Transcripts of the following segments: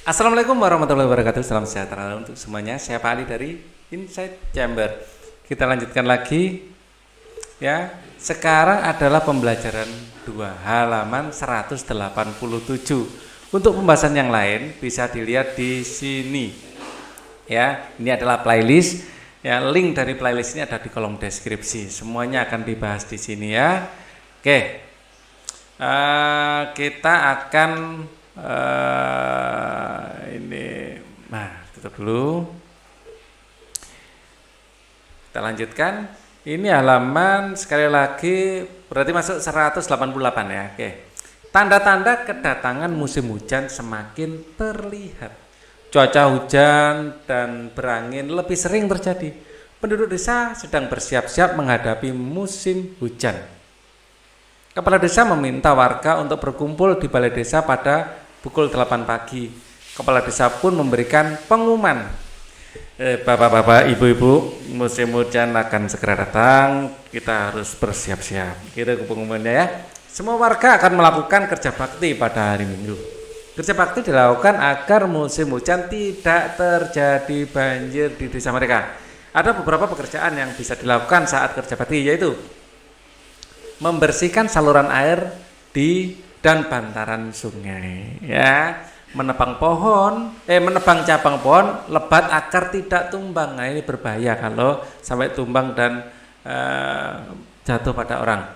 Assalamualaikum warahmatullahi wabarakatuh. Salam sejahtera untuk semuanya. Saya Pak Ali dari Inside Chamber. Kita lanjutkan lagi ya. Sekarang adalah pembelajaran 2 halaman 187. Untuk pembahasan yang lain bisa dilihat di sini. Ya, ini adalah playlist. Ya, link dari playlist ini ada di kolom deskripsi. Semuanya akan dibahas di sini ya. Oke. Kita akan tutup dulu. Kita lanjutkan. Ini halaman sekali lagi berarti masuk 188 ya. Oke. Tanda-tanda kedatangan musim hujan semakin terlihat. Cuaca hujan dan berangin lebih sering terjadi. Penduduk desa sedang bersiap-siap menghadapi musim hujan. Kepala desa meminta warga untuk berkumpul di balai desa pada pukul 8 pagi. Kepala desa pun memberikan pengumuman. Bapak-bapak, ibu-ibu, musim hujan akan segera datang. Kita harus bersiap-siap. Gitu pengumumannya ya. Semua warga akan melakukan kerja bakti pada hari Minggu. Kerja bakti dilakukan agar musim hujan tidak terjadi banjir di desa mereka. Ada beberapa pekerjaan yang bisa dilakukan saat kerja bakti, yaitu membersihkan saluran air di dan bantaran sungai ya, menebang cabang pohon lebat agar tidak tumbang. Nah, ini berbahaya kalau sampai tumbang dan jatuh pada orang.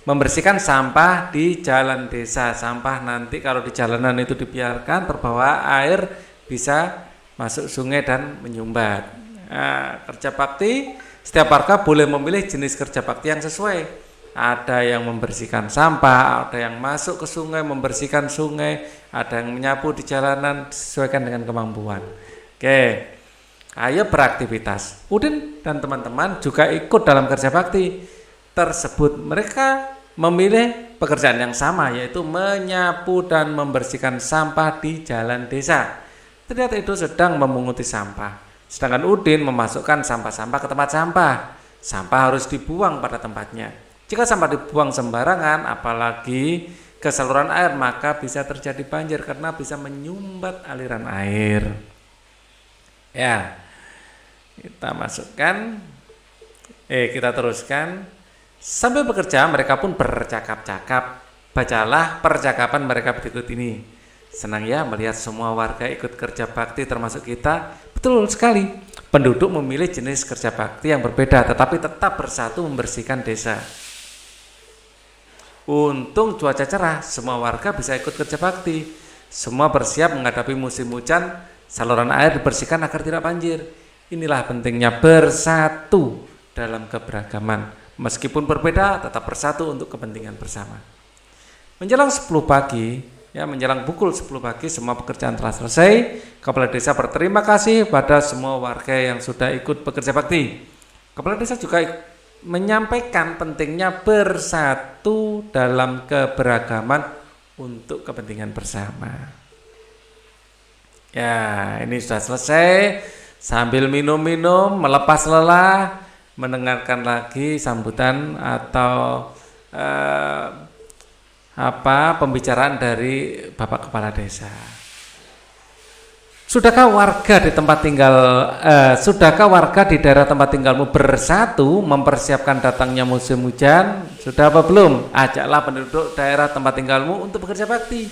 Membersihkan sampah di jalan desa. Sampah nanti kalau di jalanan itu dibiarkan terbawa air bisa masuk sungai dan menyumbat. Nah, kerja bakti, setiap warga boleh memilih jenis kerja bakti yang sesuai. Ada yang membersihkan sampah, ada yang masuk ke sungai membersihkan sungai, ada yang menyapu di jalanan, disesuaikan dengan kemampuan. Oke, ayo beraktivitas. Udin dan teman-teman juga ikut dalam kerja bakti tersebut. Mereka memilih pekerjaan yang sama, yaitu menyapu dan membersihkan sampah di jalan desa. Ternyata itu sedang memunguti sampah. Sedangkan Udin memasukkan sampah-sampah ke tempat sampah. Sampah harus dibuang pada tempatnya. Jika sampah dibuang sembarangan, apalagi ke saluran air, maka bisa terjadi banjir karena bisa menyumbat aliran air. Ya, kita teruskan. Sambil bekerja, mereka pun bercakap-cakap. Bacalah percakapan mereka berikut ini. Senang ya melihat semua warga ikut kerja bakti termasuk kita. Betul sekali. Penduduk memilih jenis kerja bakti yang berbeda, tetapi tetap bersatu membersihkan desa. Untung cuaca cerah, semua warga bisa ikut kerja bakti. Semua bersiap menghadapi musim hujan, saluran air dibersihkan agar tidak banjir. Inilah pentingnya bersatu dalam keberagaman. Meskipun berbeda, tetap bersatu untuk kepentingan bersama. Menjelang pukul 10 pagi, semua pekerjaan telah selesai. Kepala desa berterima kasih pada semua warga yang sudah ikut bekerja bakti. Kepala desa juga menyampaikan pentingnya bersatu dalam keberagaman untuk kepentingan bersama. Ya, ini sudah selesai. Sambil minum-minum, melepas lelah, mendengarkan lagi sambutan atau pembicaraan dari Bapak Kepala Desa. Sudahkah warga di daerah tempat tinggalmu bersatu mempersiapkan datangnya musim hujan? Sudah apa belum? Ajaklah penduduk daerah tempat tinggalmu untuk bekerja bakti.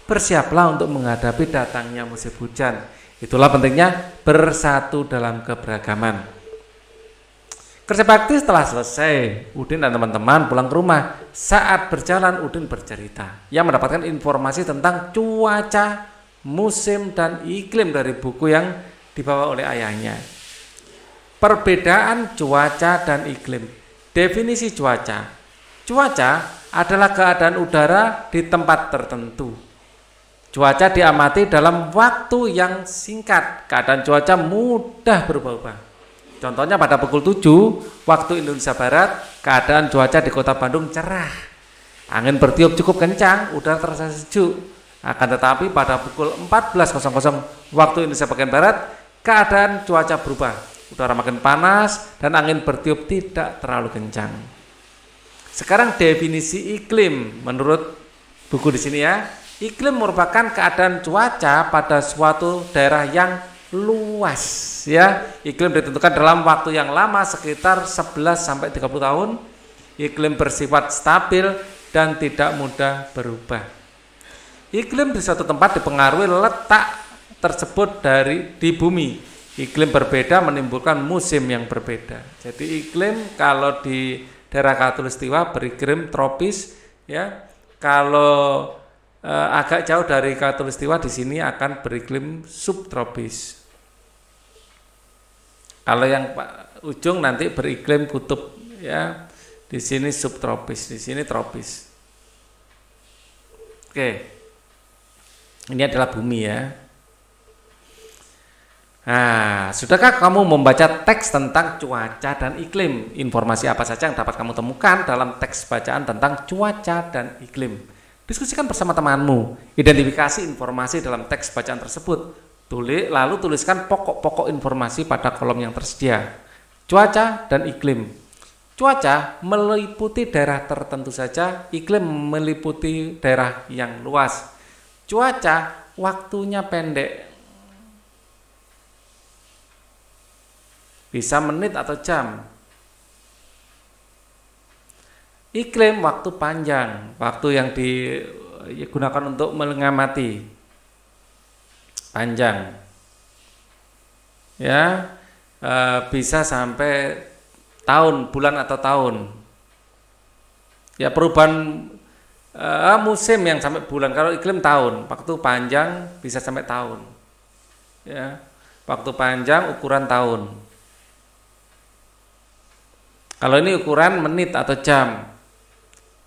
Bersiaplah untuk menghadapi datangnya musim hujan. Itulah pentingnya bersatu dalam keberagaman. Kerja bakti setelah selesai, Udin dan teman-teman pulang ke rumah. Saat berjalan, Udin bercerita. Ia mendapatkan informasi tentang cuaca, musim dan iklim dari buku yang dibawa oleh ayahnya. Perbedaan cuaca dan iklim. Definisi cuaca. Cuaca adalah keadaan udara di tempat tertentu. Cuaca diamati dalam waktu yang singkat. Keadaan cuaca mudah berubah-ubah. Contohnya pada pukul 7 waktu Indonesia Barat, keadaan cuaca di Kota Bandung cerah. Angin bertiup cukup kencang, udara terasa sejuk. Akan tetapi pada pukul 14.00 waktu Indonesia bagian Barat, keadaan cuaca berubah. Udara makin panas dan angin bertiup tidak terlalu kencang. Sekarang definisi iklim menurut buku di sini ya. Iklim merupakan keadaan cuaca pada suatu daerah yang luas, ya. Iklim ditentukan dalam waktu yang lama sekitar 11 sampai 30 tahun. Iklim bersifat stabil dan tidak mudah berubah. Iklim di suatu tempat dipengaruhi letak tersebut di bumi. Iklim berbeda menimbulkan musim yang berbeda. Jadi iklim kalau di daerah khatulistiwa beriklim tropis, ya. Kalau agak jauh dari khatulistiwa di sini akan beriklim subtropis. Kalau yang ujung nanti beriklim kutub, ya. Di sini subtropis, di sini tropis. Oke. Ini adalah bumi, ya. Nah, sudahkah kamu membaca teks tentang cuaca dan iklim? Informasi apa saja yang dapat kamu temukan dalam teks bacaan tentang cuaca dan iklim? Diskusikan bersama temanmu. Identifikasi informasi dalam teks bacaan tersebut. Lalu tuliskan pokok-pokok informasi pada kolom yang tersedia. Cuaca dan iklim. Cuaca meliputi daerah tertentu saja, iklim meliputi daerah yang luas. Cuaca waktunya pendek, bisa menit atau jam. Iklim waktu panjang, waktu yang digunakan untuk mengamati, panjang, ya, bisa sampai tahun, bulan atau tahun. Ya, perubahan musim yang sampai bulan. Kalau iklim tahun, waktu panjang bisa sampai tahun. Ya, waktu panjang ukuran tahun. Kalau ini ukuran menit atau jam.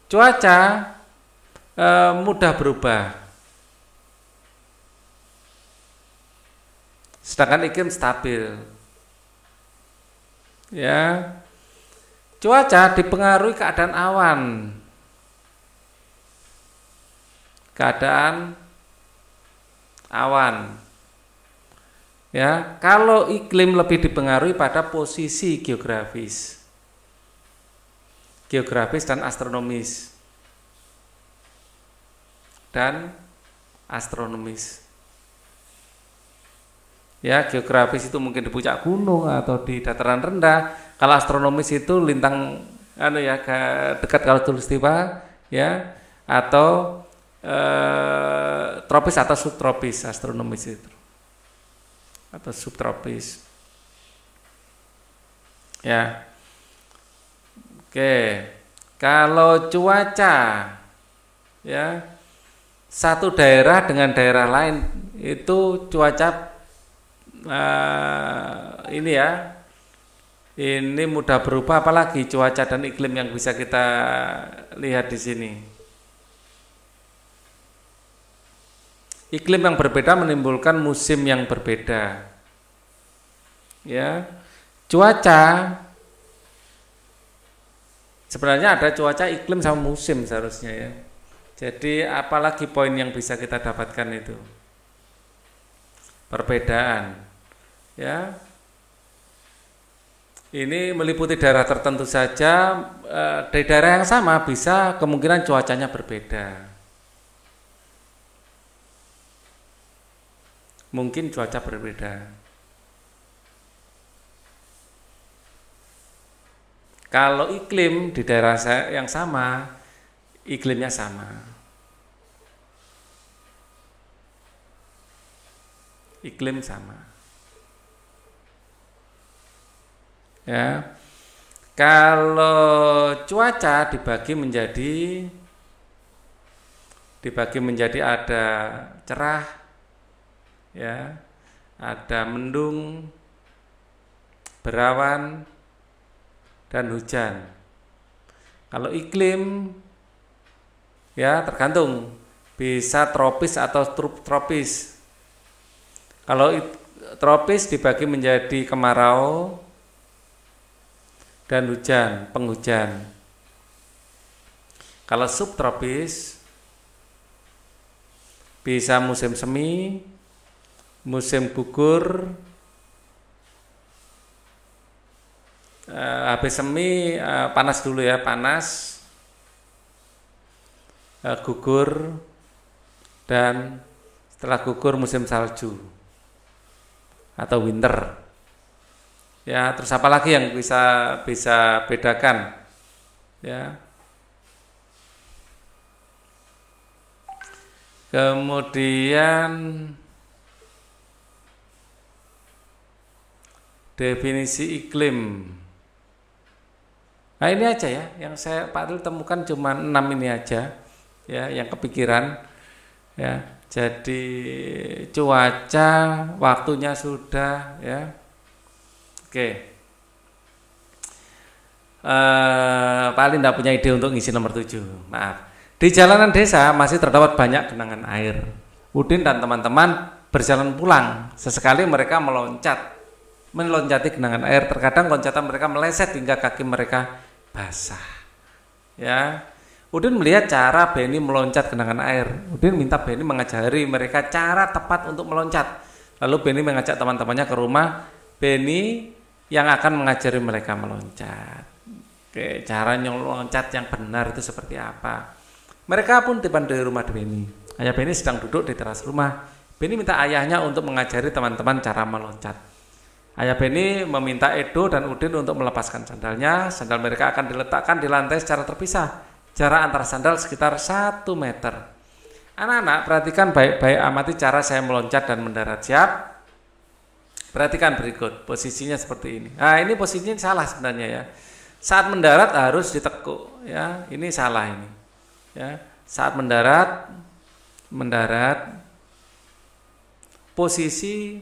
Cuaca mudah berubah. Sedangkan iklim stabil. Ya. Cuaca dipengaruhi keadaan awan. Keadaan awan. Ya, kalau iklim lebih dipengaruhi pada posisi geografis dan astronomis. Ya, geografis itu mungkin di puncak gunung atau di dataran rendah. Kalau astronomis itu lintang dekat khatulistiwa, ya, atau tropis atau subtropis astronomis itu. Atau subtropis. Ya. Oke. Kalau cuaca, ya, satu daerah dengan daerah lain itu cuaca ini mudah berubah, apalagi cuaca dan iklim yang bisa kita lihat di sini. Iklim yang berbeda menimbulkan musim yang berbeda. Ya. Cuaca sebenarnya ada cuaca, iklim sama musim seharusnya, ya. Jadi apalagi poin yang bisa kita dapatkan itu? Perbedaan. Ya, ini meliputi daerah tertentu saja, di daerah yang sama bisa kemungkinan cuacanya berbeda. Mungkin cuaca berbeda. Kalau iklim di daerah yang sama, iklimnya sama. Iklim sama. Ya. Kalau cuaca dibagi menjadi ada cerah, ya, ada mendung, berawan, dan hujan. Kalau iklim, ya, tergantung, bisa tropis atau subtropis. Kalau tropis dibagi menjadi kemarau dan hujan, penghujan. Kalau subtropis bisa musim semi, musim gugur. Habis semi panas dulu, ya, panas, gugur, dan setelah gugur musim salju atau winter. Ya, terus apa lagi yang bisa bedakan? Ya. Kemudian definisi iklim. Nah, ini aja ya, yang saya Pak Ril temukan cuma 6 ini aja, ya, yang kepikiran, ya. Jadi cuaca, waktunya sudah, ya. Oke. Pak Ril tidak punya ide untuk ngisi nomor 7, maaf. Di jalanan desa masih terdapat banyak genangan air. Udin dan teman-teman berjalan pulang. Sesekali mereka meloncati genangan air. Terkadang loncatan mereka meleset hingga kaki mereka basah. Ya, Udin melihat cara Beni meloncat genangan air. Udin minta Beni mengajari mereka cara tepat untuk meloncat. Lalu Beni mengajak teman-temannya ke rumah Beni yang akan mengajari mereka meloncat. Oke, cara meloncat yang benar itu seperti apa? Mereka pun tiba di rumah Beni. Ayah Beni sedang duduk di teras rumah. Beni minta ayahnya untuk mengajari teman-teman cara meloncat. Ayah Beni meminta Edo dan Udin untuk melepaskan sandalnya. Sandal mereka akan diletakkan di lantai secara terpisah. Jarak antara sandal sekitar 1 meter. Anak-anak, perhatikan baik-baik, amati cara saya meloncat dan mendarat. Siap? Perhatikan berikut, posisinya seperti ini. Nah, ini posisinya salah sebenarnya ya. Saat mendarat harus ditekuk, ya. Ini salah ini. Ya, saat mendarat posisi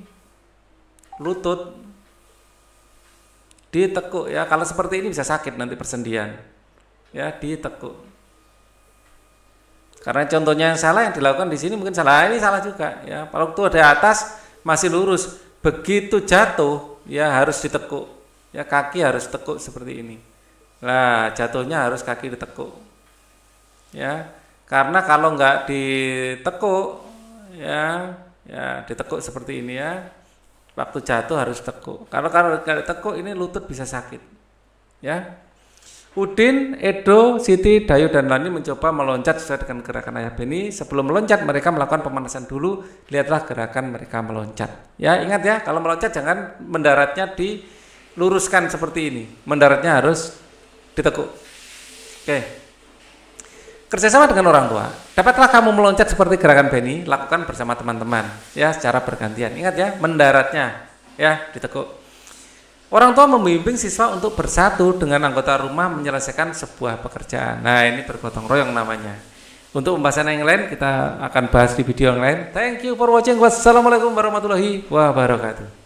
lutut ditekuk ya. Kalau seperti ini bisa sakit nanti persendian. Ya, ditekuk. Karena contohnya yang salah yang dilakukan di sini mungkin salah, ini salah juga ya. Kalau waktu ada atas masih lurus, begitu jatuh ya harus ditekuk. Ya, kaki harus tekuk seperti ini. Nah, jatuhnya harus kaki ditekuk. Ya, karena kalau nggak ditekuk ya ditekuk seperti ini ya, waktu jatuh harus tekuk. Kalau nggak ditekuk ini lutut bisa sakit ya. Udin, Edo, Siti, Dayu dan Lani mencoba meloncat sesuai dengan gerakan ayah Beni. Sebelum meloncat mereka melakukan pemanasan dulu. Lihatlah gerakan mereka meloncat ya. Ingat ya, kalau meloncat jangan mendaratnya diluruskan seperti ini, mendaratnya harus ditekuk. Oke. Kerjasama dengan orang tua. Dapatlah kamu meloncat seperti gerakan Beni, lakukan bersama teman-teman ya, secara bergantian. Ingat ya, mendaratnya ya ditekuk. Orang tua membimbing siswa untuk bersatu dengan anggota rumah menyelesaikan sebuah pekerjaan. Nah, ini bergotong royong namanya. Untuk pembahasan yang lain kita akan bahas di video yang lain. Thank you for watching. Wassalamualaikum warahmatullahi wabarakatuh.